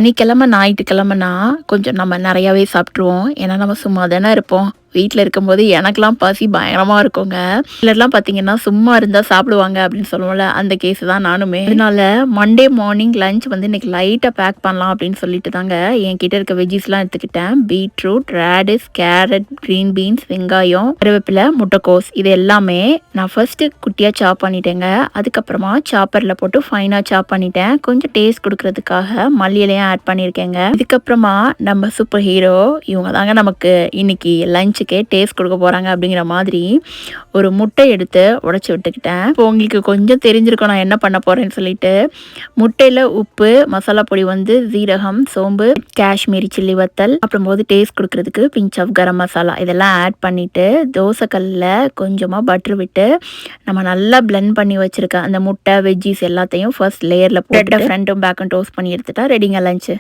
சனிக்கிழமை, ஞாயிற்றுக்கிழமைனா கொஞ்சம் நம்ம நெறையாவே சாப்பிட்ருவோம். ஏன்னா நம்ம சும்மா தானே இருப்போம். வீட்ல இருக்கும்போது எனக்கெல்லாம் பசி பயங்கரமா இருக்குங்க. சிலர்லாம் பார்த்தீங்கன்னா, சும்மா இருந்தா சாப்பிடுவாங்க அப்படின்னு சொல்லுவோம்ல, அந்த கேஸ் தான் நானுமே. அதனால மண்டே மார்னிங் லஞ்ச் வந்து இன்னைக்கு லைட்டா பேக் பண்ணலாம் அப்படின்னு சொல்லிட்டு தாங்க, என்கிட்ட இருக்க வெஜ்ஜீஸ்லாம் எடுத்துக்கிட்டேன். Beetroot, radish, carrot, green beans, வெங்காயம், கருவேப்பிலை, முட்டைக்கோஸ் இது எல்லாமே நான் ஃபர்ஸ்ட்டு குட்டியா சாப் பண்ணிட்டேங்க. அதுக்கப்புறமா சாப்பர்ல போட்டு ஃபைனா சாப் பண்ணிட்டேன். கொஞ்சம் டேஸ்ட் குடுக்குறதுக்காக மல்லி இலையும் ஆட் பண்ணியிருக்கேங்க. இதுக்கப்புறமா நம்ம சூப்பர் ஹீரோ இவங்க தாங்க நமக்கு இன்னைக்கு லஞ்சுக்கே டேஸ்ட் கொடுக்க போறாங்க அப்படிங்கிற மாதிரி ஒரு முட்டை எடுத்து உடைச்சு விட்டுக்கிட்டேன். இப்போ உங்களுக்கு கொஞ்சம் தெரிஞ்சிருக்கும் நான் என்ன பண்ண போறேன்னு சொல்லிட்டு. முட்டையில் உப்பு, மசாலா பொடி வந்து ஜீரகம், சோம்பு, காஷ்மீரி சில்லி வத்தல், அப்புறம் போது டேஸ்ட் கொடுக்கறதுக்கு பிஞ்ச் ஆஃப் கரம் மசாலா இதெல்லாம் ஆட் பண்ணிட்டு தோசைக்கல்லில் கொஞ்சமாக பட்டர் விட்டு நம்ம நல்லா பிளெண்ட் பண்ணி வச்சிருக்க அந்த முட்டை வெஜ்ஜீஸ் எல்லாத்தையும் ஃபர்ஸ்ட் லேயரில் போட்டு ஃப்ரண்ட்டும் பேக்கும் டோஸ்ட் பண்ணி எடுத்துட்டா ரெடிங்க லஞ்சு.